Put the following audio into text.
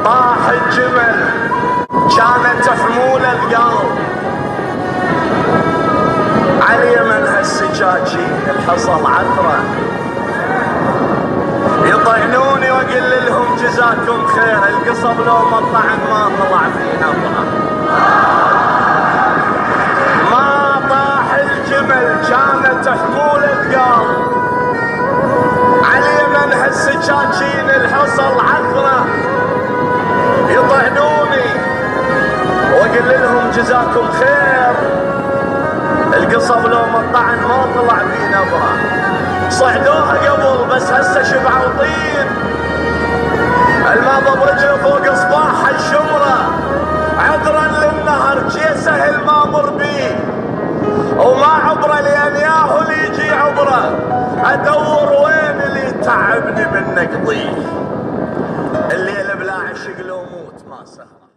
طاح الجمل كانت حمولة القلب، على يمن هالسجاجين الحصل عثرة، يطعنوني واقول لهم جزاكم خير، القصب لو ما طعن ما طلع في نظرة. ما طاح الجمل كانت حمولة القلب، على يمن هالسجاجين الحصل عثرة، يطعنوني واقول لهم جزاكم خير، القصب لو ما طعن ما طلع في نظرة. صعدوها قبل بس هسه شبعوا طين، الماء برجله فوق صباح الشمرة، عذرا للنهر جي سهل ما مر بيه، وما عبره لان ياهو اللي يجي عبره، ادور وين اللي تعبني من نقضيه، الليل بلا عشق لو موت ما سهر.